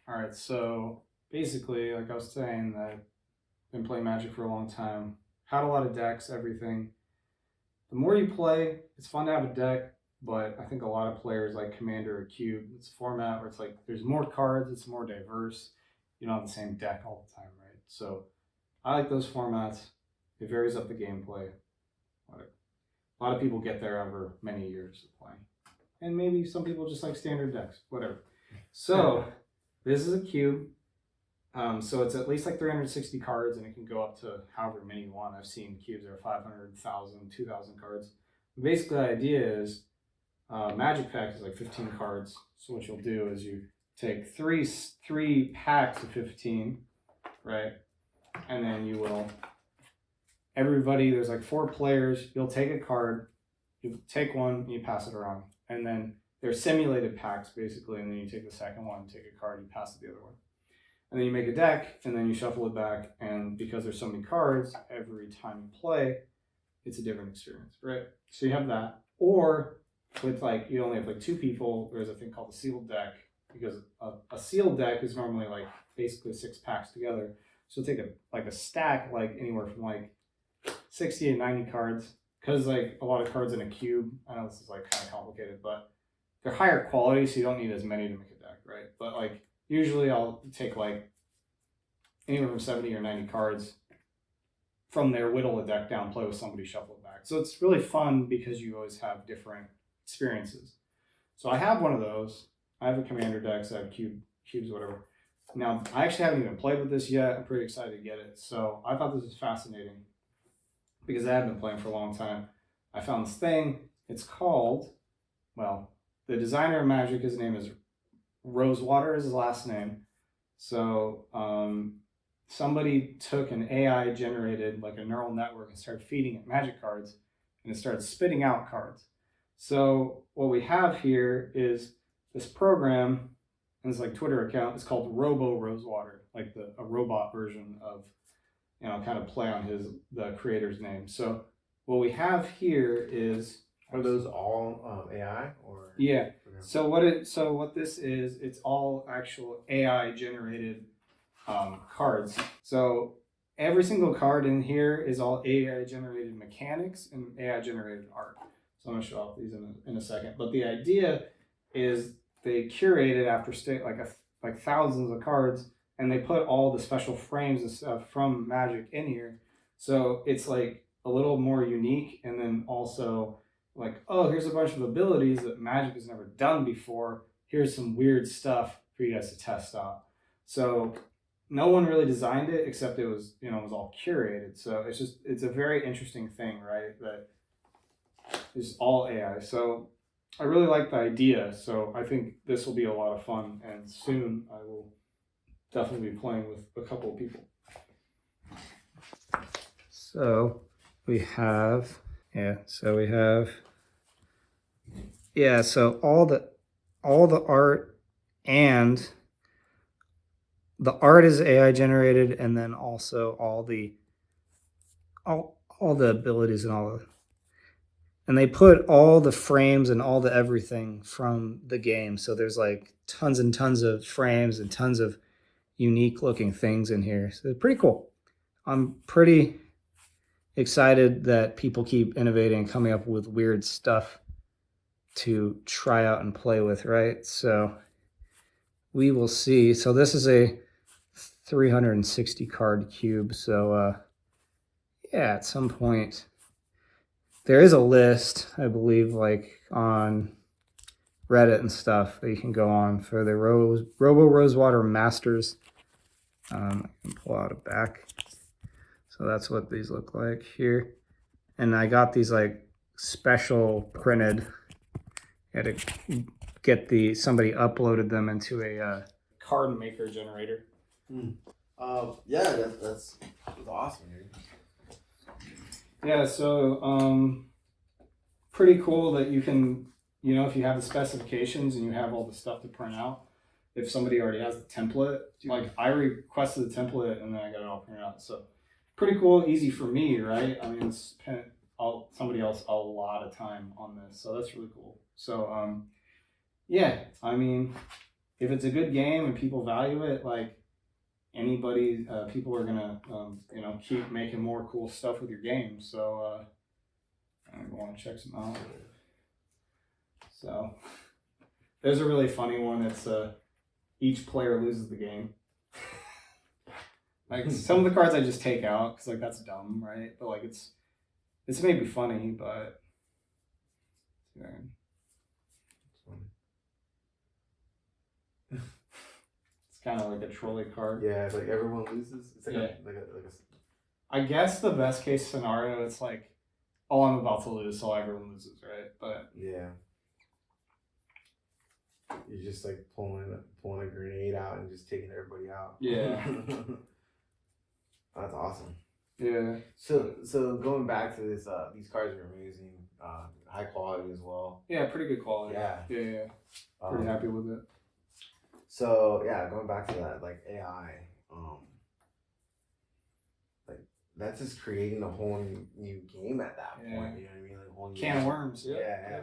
All right, so basically, like I was saying, I've been playing Magic for a long time. Had a lot of decks, everything. The more you play, it's fun to have a deck, but I think a lot of players like Commander or Cube. It's a format where it's like there's more cards, it's more diverse. You don't have the same deck all the time, right? So I like those formats. It varies up the gameplay. A lot of people get there over many years of playing. And maybe some people just like standard decks, whatever. So this is a cube. So it's at least like 360 cards, and it can go up to however many you want. I've seen cubes that are 500, 1,000, 2,000 cards. But basically, the idea is Magic Pack is like 15 cards. So what you'll do is you take three packs of 15, right? And then you will, everybody, there's like 4 players. You'll take a card, you take one, and you pass it around. And then they're simulated packs, basically, and then you take the second one, take a card, you pass it the other one. And then you make a deck, and then you shuffle it back, and because there's so many cards, every time you play, it's a different experience, right? So you have that. Or with like, you only have like 2 people, there's a thing called a sealed deck, because a sealed deck is normally like basically 6 packs together. So take a stack, like anywhere from like 60 to 90 cards, because like a lot of cards in a cube, I know this is like kind of complicated, but they're higher quality, so you don't need as many to make a deck, right? But like usually I'll take like anywhere from 70 or 90 cards from there, whittle a deck down, play with somebody, shuffle it back. So it's really fun because you always have different experiences. So I have one of those. I have a commander deck, so I have cubes, whatever. Now, I actually haven't even played with this yet. I'm pretty excited to get it. So I thought this was fascinating because I have been playing for a long time. I found this thing. It's called, well, the designer of Magic, his name is RoseWater is his last name. So somebody took an AI generated, like a neural network, and started feeding it Magic cards, and it started spitting out cards. So what we have here is this program, and it's like Twitter account. It's called RoboRoseWater, like a robot version of, kind of play on the creator's name. So what we have here is, are those all AI or? Yeah. So what this is, it's all actual AI generated cards. So every single card in here is all AI generated mechanics and AI generated art. So I'm gonna show off these in a second. But the idea is they curated after like thousands of cards, and they put all the special frames and stuff from Magic in here. So it's like a little more unique, and then also like, oh, here's a bunch of abilities that Magic has never done before. Here's some weird stuff for you guys to test out. So no one really designed it, except it was, it was all curated. So it's a very interesting thing, right? That is all AI. So I really like the idea. So I think this will be a lot of fun, and soon I will definitely be playing with a couple of people. So we have, so all the art, and the art is AI generated, and then also all the abilities and they put all the frames and all the everything from the game. So there's like tons and tons of frames and tons of unique looking things in here. So it's pretty cool. I'm pretty excited that people keep innovating and coming up with weird stuff to try out and play with, right? So we will see. So this is a 360 card cube. So at some point there is a list, I believe, like on Reddit and stuff that you can go on for the RoboRoseWater Masters. I can pull out a back. So that's what these look like here. And I got these like special printed. I had to get somebody uploaded them into a card maker generator. Yeah, that's awesome, dude. Yeah, so pretty cool that you can, if you have the specifications and you have all the stuff to print out, if somebody already has the template, like I requested the template and then I got it all printed out. So pretty cool, easy for me, right? I mean, it's spent somebody else a lot of time on this, so that's really cool. So yeah, I mean, if it's a good game and people value it, like anybody, people are gonna keep making more cool stuff with your game. So I want to check some out. So there's a really funny one. It's each player loses the game. Like some of the cards I just take out because like that's dumb, right? But like it's maybe funny, but yeah. It's kind of like a trolley card. Yeah, it's like everyone loses. It's like I guess the best case scenario, it's like, oh, I'm about to lose, so everyone loses, right? But yeah, you're just like pulling a grenade out and just taking everybody out. Yeah. That's awesome. Yeah. So going back to this, these cards are amazing, high quality as well. Yeah, pretty good quality. Yeah. Pretty happy with it. So yeah, going back to that, like AI, like that's just creating a whole new game at that point. You know what I mean? Like a whole new can of worms. Yeah.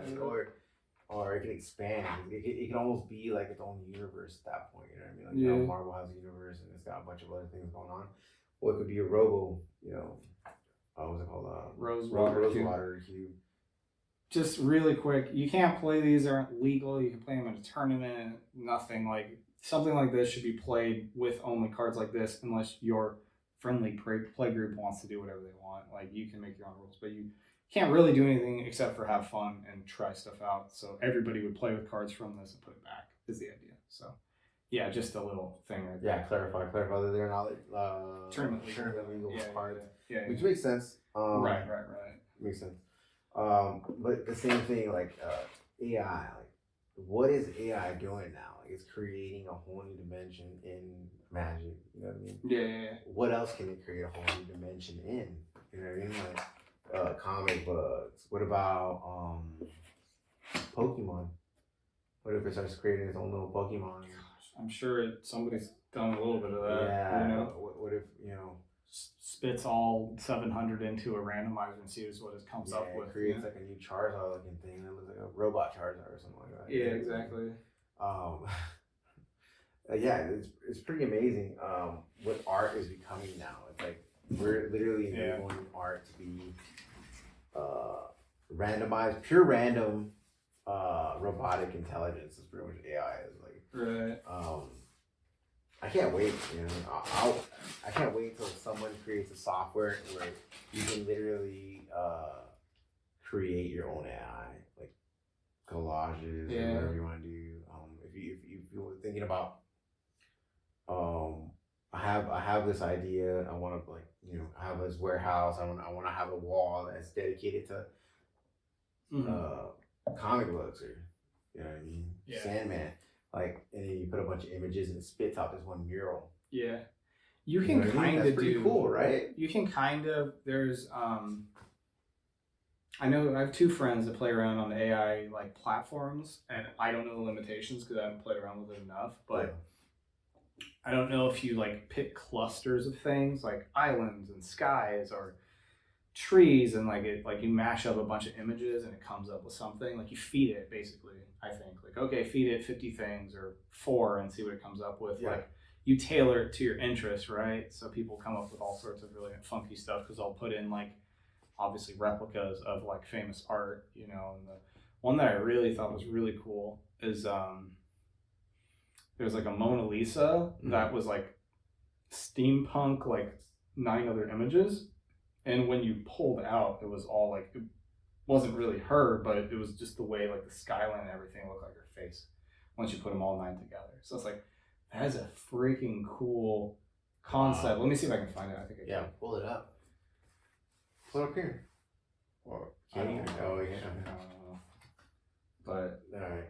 Or it can expand. It can almost be like its own universe at that point. You know what I mean? Like now Marvel has a universe and it's got a bunch of other things going on. Or it could be a what's it called? RoboRoseWater Cube. Just really quick, you can't play these; they're legal. You can play them in a tournament. Nothing like something like this should be played with only cards like this, unless your friendly play group wants to do whatever they want. Like you can make your own rules, but you can't really do anything except for have fun and try stuff out. So everybody would play with cards from this and put it back is the idea. So yeah, just a little thing right there. Yeah, clarify that they're not tournament legal cards. Yeah. Which makes sense. Right. Makes sense. But the same thing, like AI, like what is AI doing now? Like it's creating a whole new dimension in Magic. You know what I mean? Yeah. What else can it create a whole new dimension in? You know what I mean? Like comic books. What about Pokemon? What if it starts creating its own little Pokemon? Gosh, I'm sure somebody's done a little bit of that. Yeah. You know? What if spits all 700 into a randomizer and sees what it comes up with. It creates like a new Charizard looking thing. It looks like a robot Charizard or something like that. Yeah, exactly. Yeah, it's pretty amazing what art is becoming now. It's like we're literally enabling art to be randomized, pure random robotic intelligence is pretty much AI is like. Right. I can't wait. I can't wait until someone creates a software where you can literally create your own AI, like collages or whatever you want to do. If you're thinking about, I have this idea. I want to I have this warehouse. I want to have a wall that's dedicated to comic books or you know what I mean, Sandman. Like, and then you put a bunch of images and it spits out this one mural. Yeah. You can kind of do. Pretty cool, right? You can there's, I know I have two friends that play around on the AI like platforms, and I don't know the limitations because I haven't played around with it enough, but I don't know if you like pick clusters of things like islands and skies or trees and you mash up a bunch of images and it comes up with something. Like you feed it basically, I think. Like, okay, feed it 50 things or 4 and see what it comes up with. Yeah. Like you tailor it to your interest, right? So people come up with all sorts of really funky stuff because I'll put in like obviously replicas of like famous art, you know. And the one that I really thought was really cool is there's like a Mona Lisa that was like steampunk, like 9 other images. And when you pulled out, it was all like, it wasn't really her, but it was just the way like the skyline and everything looked like her face once you put them all 9 together. So it's like, that is a freaking cool concept. Let me see if I can find it. I think I can. Pull it up. Pull it up here. Or I don't know. Oh, yeah. I don't know. But all right.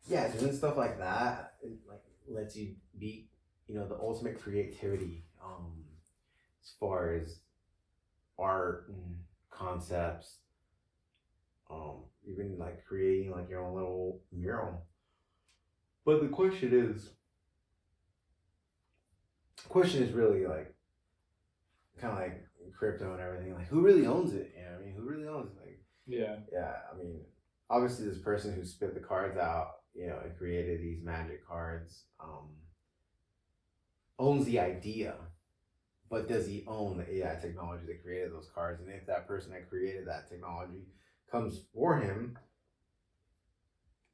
Yeah, doing stuff like that, it like lets you be, the ultimate creativity. As far as art and concepts, even like creating like your own little mural. But the question is really like kind of like crypto and everything. Like, who really owns it? You know what I mean? Who really owns it? Like, yeah. I mean, obviously this person who spit the cards out, and created these magic cards, owns the idea, but does he own the AI technology that created those cards? And if that person that created that technology comes for him,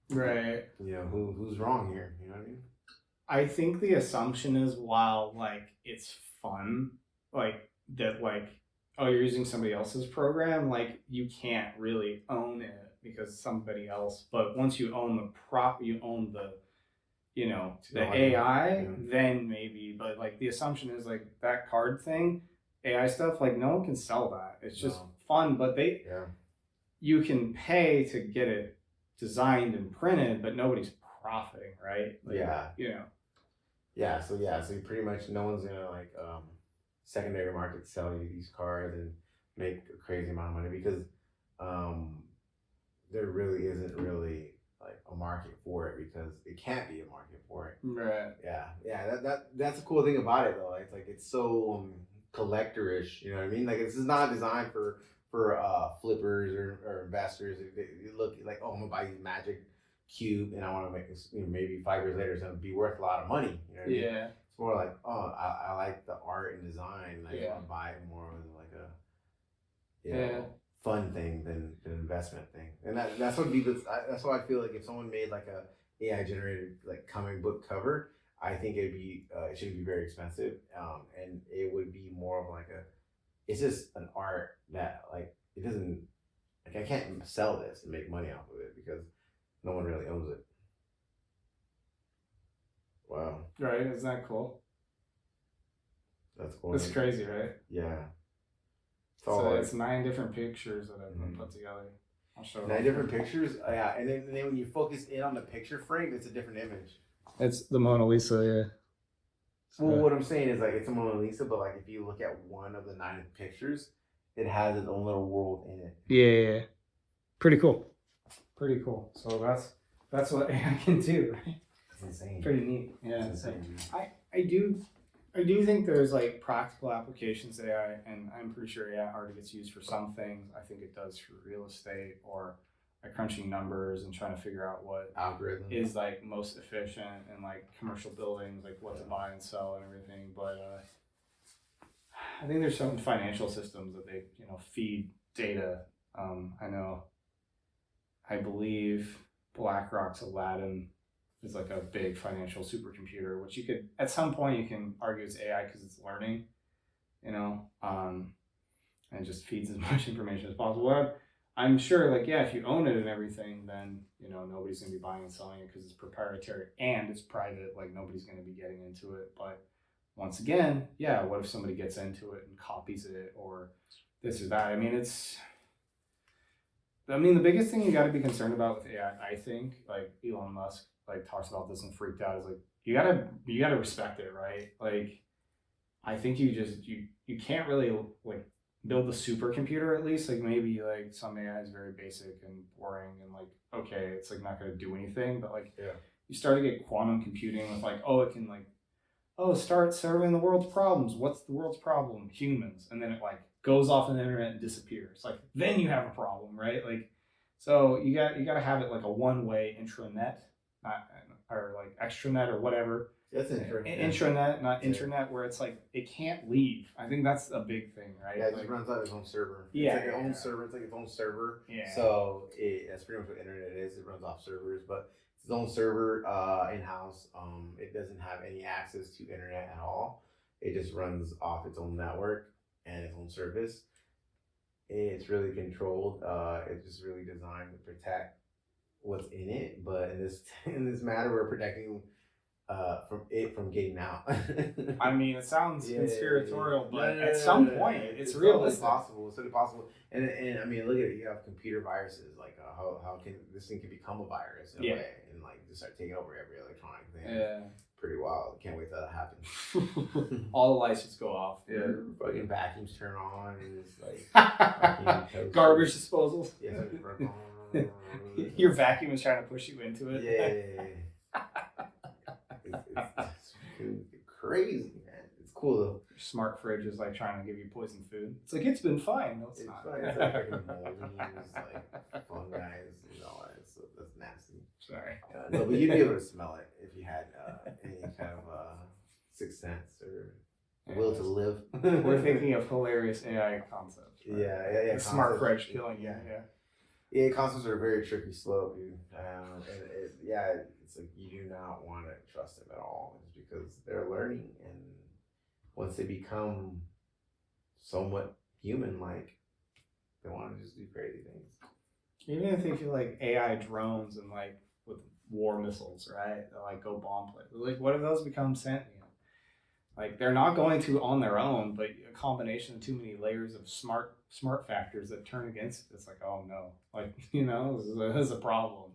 right, who's wrong here? You know what I mean? I think the assumption is, while like it's fun, like that, like, oh, you're using somebody else's program, like you can't really own it because somebody else. But once you own you own the AI, then maybe. But like the assumption is like that card thing, AI stuff, like no one can sell that. It's just fun, but you can pay to get it designed and printed, but nobody's profiting, right? Like, So you pretty much, no one's gonna like secondary market sell you these cards and make a crazy amount of money, because there really isn't really like a market for it, because it can't be a market for it. Right. Yeah. That's a cool thing about it though. It's like it's so collectorish. You know what I mean? Like this is not designed for flippers or investors. They look like, oh, I'm gonna buy these Magic Cube and I want to make this. Maybe 5 years later it's gonna be worth a lot of money. You know what I mean? It's more like, oh, I like the art and design. I want to buy it more as like a fun thing than an investment thing. And that's what that's why I feel like if someone made like a AI generated like comic book cover, I think it should be very expensive, and it would be more of like it's just an art that like it doesn't, like I can't sell this and make money off of it because no one really owns it. Wow. Right? Isn't that cool? That's cool. It's crazy, right? Yeah. So it's 9 different pictures that have been put together. I'll show 9 different pictures? Yeah. And then when you focus in on the picture frame, it's a different image. It's the Mona Lisa, yeah. Well, what I'm saying is like it's a Mona Lisa, but like if you look at one of the 9 pictures, it has its own little world in it. Yeah. Pretty cool. Pretty cool. So that's what AI can do, right? That's insane. Pretty neat. Yeah. That's insane. I do think there's like practical applications to AI, and I'm pretty sure AI already gets used for some things. I think it does for real estate, or like crunching numbers and trying to figure out what algorithm is like most efficient in like commercial buildings, like what to buy and sell and everything. But I think there's some financial systems that they feed data. I believe BlackRock's Aladdin is like a big financial supercomputer, which you could, at some point you can argue it's AI because it's learning, and it just feeds as much information as possible. I'm sure, like, if you own it and everything, then, nobody's going to be buying and selling it because it's proprietary and it's private. Like, nobody's going to be getting into it. But once again, what if somebody gets into it and copies it or this or that? The biggest thing you got to be concerned about with AI, I think, like Elon Musk, like talks about this and freaked out, is like, you gotta respect it, right? Like, I think you can't really like build the supercomputer, at least. Like maybe like some AI is very basic and boring and like, okay, it's like not gonna do anything, but like you start to get quantum computing with like, it can like, start serving the world's problems. What's the world's problem? Humans. And then it like goes off on the internet and disappears. Like then you have a problem, right? Like, so you got to have it like a one-way intranet, or like extranet or whatever. That's intranet, not internet, where it's like it can't leave. I think that's a big thing, right? Yeah, it just runs on its own server. Yeah, it's like its own server. It's like its own server. Yeah. So that's pretty much what internet is. It runs off servers, but it's its own server in house. It doesn't have any access to internet at all. It just runs off its own network and its own service. It's really controlled. It's just really designed to protect what's in it. But in this matter, we're protecting from getting out. I mean, it sounds conspiratorial, but at some point, it's realistic. Possible. It's totally possible. And I mean, look at it. You have computer viruses. Like, how can this thing can become a virus in a way, and like just start taking over every electronic thing. Yeah. Pretty wild. Can't wait till that happens. All the lights just go off. Yeah. Fucking vacuums turn on, and it's like garbage disposal. Yeah. Your vacuum is trying to push you into it. Yeah. It's crazy, man. It's cool though. Your smart fridge is like trying to give you poison food. It's like, it's been fine. No, it's not. Fine. It's like freaking moldy, like fungi and all that. So that's nasty. Sorry. No, but you'd be able to smell it if you had any kind of sixth sense or will to live. We're thinking of hilarious AI concepts. Right? Yeah. Smart fridge killing you. Yeah, concepts are a very tricky slope, dude. It's like you do not want to trust them at all, just because they're learning, and once they become somewhat human-like, they want to just do crazy things. Even if you like AI drones and like with war missiles, right? That like go bomb places. Like, what if those become sentient? Like, they're not going to on their own, but a combination of too many layers of smart factors that turn against it. It's like, oh no, like, this is a problem.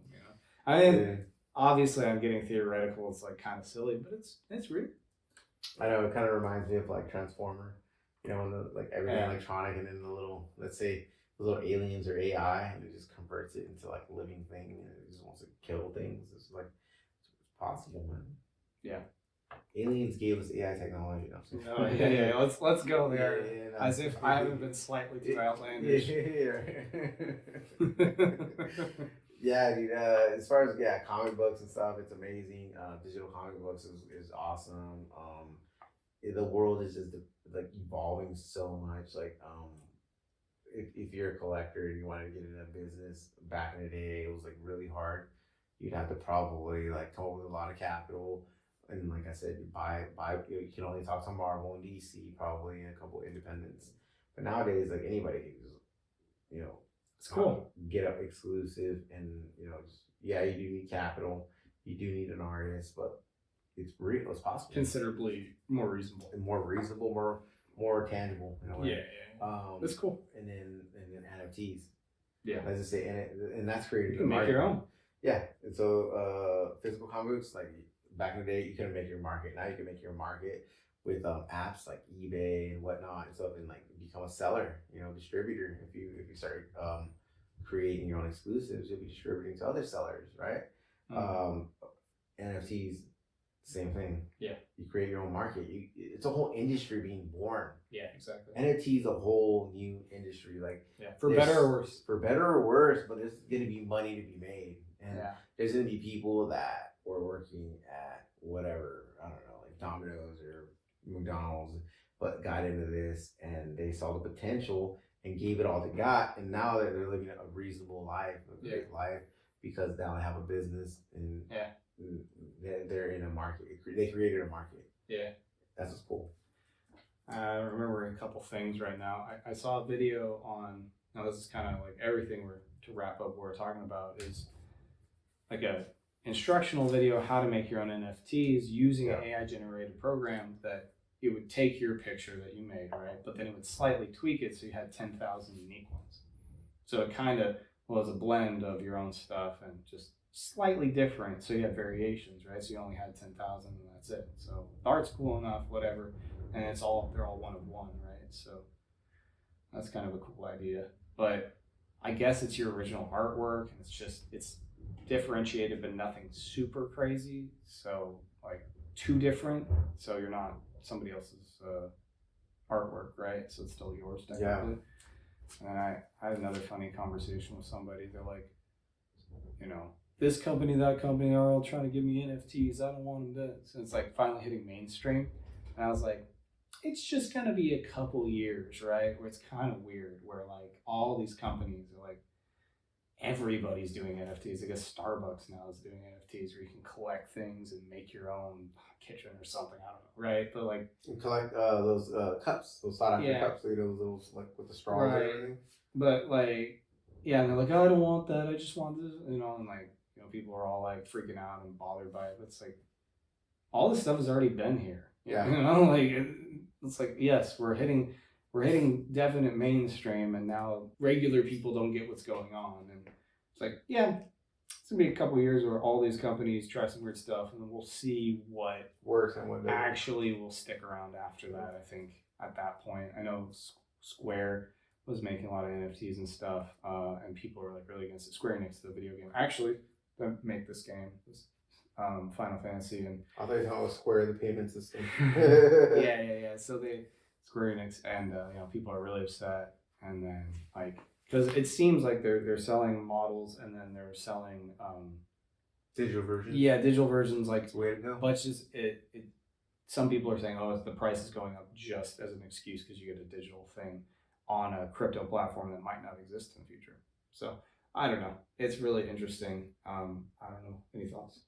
I mean, obviously, I'm getting theoretical. It's like kind of silly, but it's real. I know, it kind of reminds me of like Transformer. When like everything electronic, and then the little, let's say, the little aliens or AI, and it just converts it into like a living thing, and it just wants to kill things. It's like, it's possible, man. Yeah. Aliens gave us AI technology. Oh yeah. Let's go there. As if I haven't been slightly too outlandish. Yeah, dude. As far as comic books and stuff, it's amazing. Digital comic books is awesome. The world is just like evolving so much. Like, if you're a collector and you want to get into business, back in the day, it was like really hard. You'd have to probably like come up with a lot of capital. And like I said, you buy. You can only talk to Marvel and DC, probably, and a couple independents. But nowadays, like, anybody can just, it's cool. Get up exclusive, and you do need capital, you do need an artist, but it's real. It's possible. Considerably more reasonable. And more tangible in a way. Yeah. That's cool. And then NFTs. Yeah. Let's just say, and that's created. You can make your own. Yeah. And so physical comics, like, back in the day, you couldn't make your market. Now you can make your market with apps like eBay and whatnot and stuff, and like become a seller, distributor. If you start creating your own exclusives, you'll be distributing to other sellers, right? NFTs, same thing. Yeah. You create your own market. It's a whole industry being born. Yeah, exactly. NFT is a whole new industry. Like, for better or worse. For better or worse, but there's going to be money to be made, and there's going to be people that were working at whatever, I don't know, like Domino's or McDonald's, but got into this, and they saw the potential and gave it all they got, and now they're living a reasonable life, a great life, because now they have a business, and they're in a market. They created a market. Yeah, that's what's cool. I remember a couple things right now. I saw a video on. Now this is kind of like everything to wrap up. What we're talking about is like a instructional video how to make your own NFTs using an AI generated program that it would take your picture that you made, right? But then it would slightly tweak it so you had 10,000 unique ones. So it kind of was a blend of your own stuff and just slightly different. So you had variations, right? So you only had 10,000 and that's it. So the art's cool enough, whatever. And they're all one of one, right? So that's kind of a cool idea. But I guess it's your original artwork, and it's differentiated, but nothing super crazy. So like too different. So you're not somebody else's artwork, right? So it's still yours technically. Yeah. And I had another funny conversation with somebody. They're like, this company, that company are all trying to give me NFTs. I don't want them to. So it's like finally hitting mainstream. And I was like, it's just gonna be a couple years, right? Where it's kind of weird, where like all these companies are like, everybody's doing NFTs. I guess Starbucks now is doing NFTs where you can collect things and make your own kitchen or something. I don't know, right? But like, you collect those cups, those sought after cups, those like with the straws and everything. But like, and they're like, oh, I don't want that. I just want this, and like, people are all like freaking out and bothered by it. But it's like, all this stuff has already been here. Yeah. Like it's like, yes, we're hitting definite mainstream, and now regular people don't get what's going on, and it's like, it's gonna be a couple years where all these companies try some weird stuff, and then we'll see what works and what actually will stick around after that. I think at that point, I know Square was making a lot of NFTs and stuff, and people are like really against it. Square Enix, the video game, actually, that make this game. Final Fantasy, and I thought you were talking about Square, the payment system. yeah. So Square Enix, and people are really upset, and then like because it seems like they're selling models, and then they're selling digital versions. Yeah, digital versions like. It's the way to go. But it's just it. Some people are saying, oh, the price is going up just as an excuse because you get a digital thing on a crypto platform that might not exist in the future. So I don't know. It's really interesting. I don't know. Any thoughts?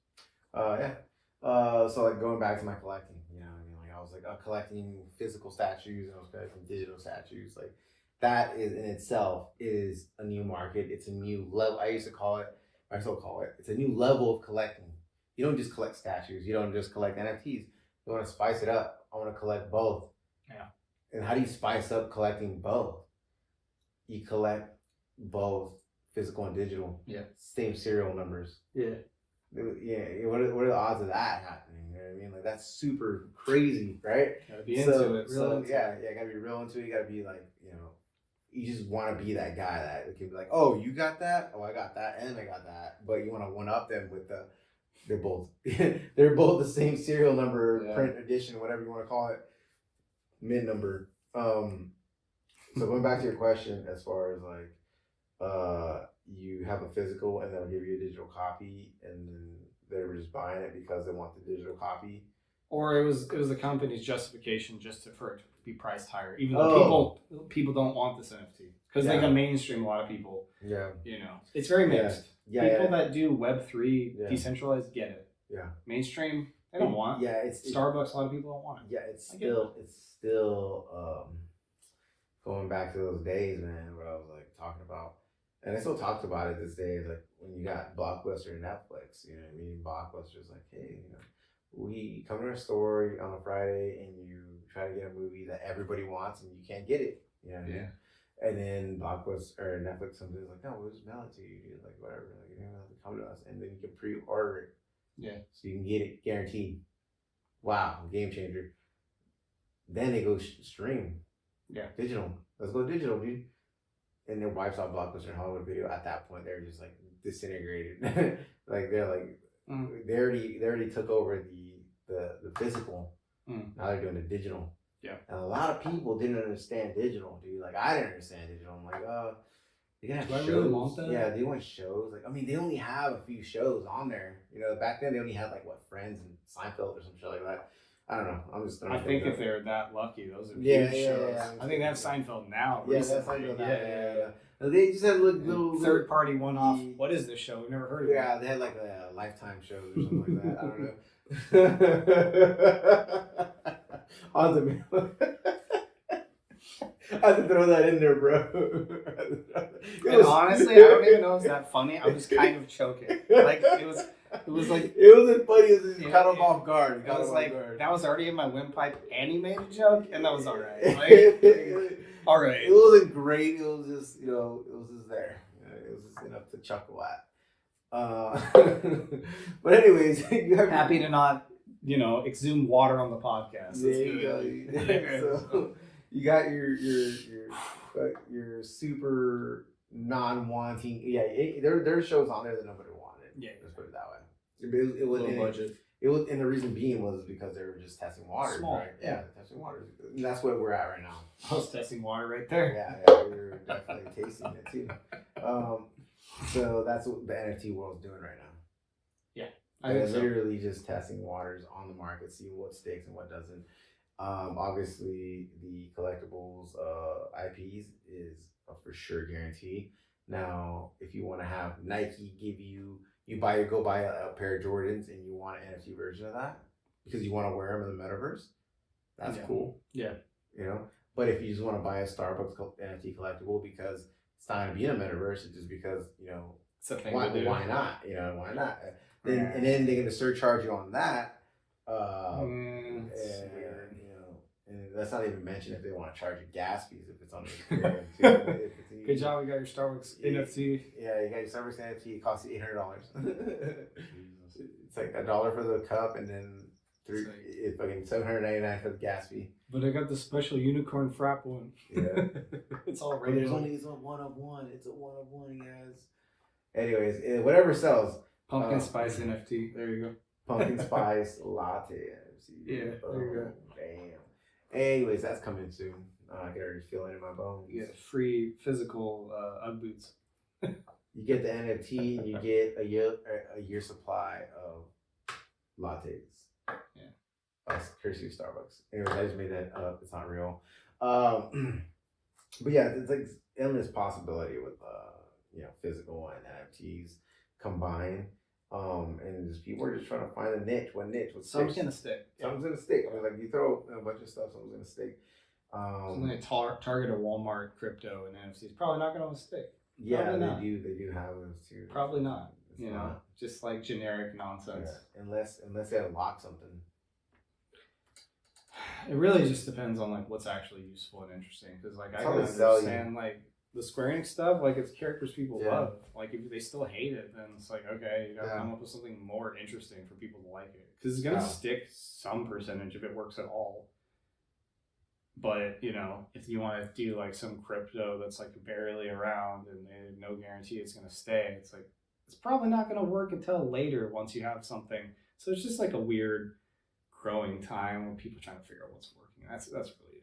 Yeah. So like going back to my collecting, like I was like collecting physical statues and I was collecting digital statues. Like that is in itself is a new market. It's a new level. I still call it. It's a new level of collecting. You don't just collect statues. You don't just collect NFTs. You want to spice it up. I want to collect both. Yeah. And how do you spice up collecting both? You collect both physical and digital. Yeah. Same serial numbers. Yeah. Yeah. What are the odds of that happening? You know what I mean? Like that's super crazy, right? Gotta be into it. Yeah, gotta be real into it. You gotta be like, you just want to be that guy that can be like, oh, you got that? Oh, I got that, and I got that. But you want to one up them with they're both the same serial number, print edition, whatever you want to call it, mid number. So going back to your question, as far as like, you have a physical and they'll give you a digital copy, and then they're just buying it because they want the digital copy. Or it was the company's justification for it to be priced higher, even though people don't want this NFT because they can mainstream a lot of people. Yeah, it's very mixed. Yeah, people that do Web3 decentralized get it. Yeah, mainstream they don't want. Yeah, it's Starbucks. A lot of people don't want it. Yeah, it's still going back to those days, man. What I was like talking about, and I still talked about it this day. Like when you got Blockbuster and Netflix, you know what I mean? Blockbuster's like, hey, we come to our store on a Friday and you try to get a movie that everybody wants and you can't get it. You know what I mean? And then Blockbuster or Netflix comes in, like, no, we'll just mail it to you, dude. Like whatever. Like you don't have to come to us, and then you can pre-order it. Yeah. So you can get it guaranteed. Wow, game changer. Then they go stream. Yeah. Digital. Let's go digital, dude. And then wipes out Blockbuster and Hollywood Video. At that point, they're just like disintegrated. Like they're like they already took over the physical. Now they're doing the digital. Yeah. And a lot of people didn't understand digital, dude. Like I didn't understand digital. I'm like, they can have shows. I really want that? Yeah, they want shows. Like, I mean, they only have a few shows on there. Back then they only had like Friends and Seinfeld or some shit like that. I don't know. I'm just. I think if they're that lucky, those are huge shows. Yeah. I think they have Seinfeld now. Yeah, that's Seinfeld now. Yeah. They just had little third party one off. What is this show? We've never heard of it. Yeah, they had like a Lifetime shows or something like that. I don't know. On demand. I have to throw that in there, bro. And honestly, I don't even know if it's that funny. I was kind of choking. Like it was like it wasn't funny. It was just caught him off guard. It was like that was already in my windpipe, and he made a joke, and that was all right. Like, all right. It wasn't great. It was just it was just there. It was just enough to chuckle at. But anyways, you have happy to not exhume water on the podcast. There you go. So you got your super non-wanting. Yeah, there are shows on there that nobody wanted. Yeah, let's put it that way. It was low budget. It was, and the reason being was because they were just testing water. Small. Right? Yeah, testing water. And that's what we're at right now. I was testing water right there. Yeah, we were definitely tasting it too. So that's what the NFT world's doing right now. Yeah, they're literally just testing waters on the market, see what sticks and what doesn't. Obviously, the collectibles IPs is a for sure guarantee. Now, if you want to have Nike give you go buy a pair of Jordans and you want an NFT version of that because you want to wear them in the metaverse, that's cool. Yeah. But if you just want to buy a Starbucks NFT collectible because it's not going to be in a metaverse, it's just because, it's a thing why not? Why not? And then they're going to surcharge you on that. And let's not even mention if they want to charge you gas fees if it's on the Good job, we got your Starbucks NFT. Yeah, you got your Starbucks NFT. It costs you $800. It's like $1 for the cup, and then it's fucking $799 for the gas fee. But I got the special unicorn frap one. Yeah, it's all right. It's a one of one. It's a one of one, guys. Anyways, whatever sells. Pumpkin spice NFT. There you go. Pumpkin spice latte NFC. Yeah, there you go. Damn. Anyways, that's coming soon. I can already feel it in my bones. You get free physical UGG boots. You get the NFT and you get a year supply of lattes. Yeah. Courtesy of Starbucks. Anyways, I just made that up. It's not real. But yeah, it's like endless possibility with physical and NFTs combined. And just people are just trying to find a niche. What niche? Something's gonna stick. Something's gonna stick. I mean, like you throw a bunch of stuff, something's gonna stick. Something like Target or Walmart crypto and NFTs probably not gonna stick. Yeah, Probably they not. do. They do have those too. Probably not. It's not. Just like generic nonsense. Yeah. Unless they unlock something. It really just depends on like what's actually useful and interesting. Because like I How can they sell understand like the Square Enix stuff, like it's characters people Yeah. love. Like if they still hate it, then it's like okay, you gotta Yeah. come up with something more interesting for people to like it. Because it's gonna Yeah. stick some percentage if it works at all. But if you want to do like some crypto that's like barely around and they have no guarantee it's gonna stay, it's like it's probably not gonna work until later once you have something. So it's just like a weird growing time when people are trying to figure out what's working. That's really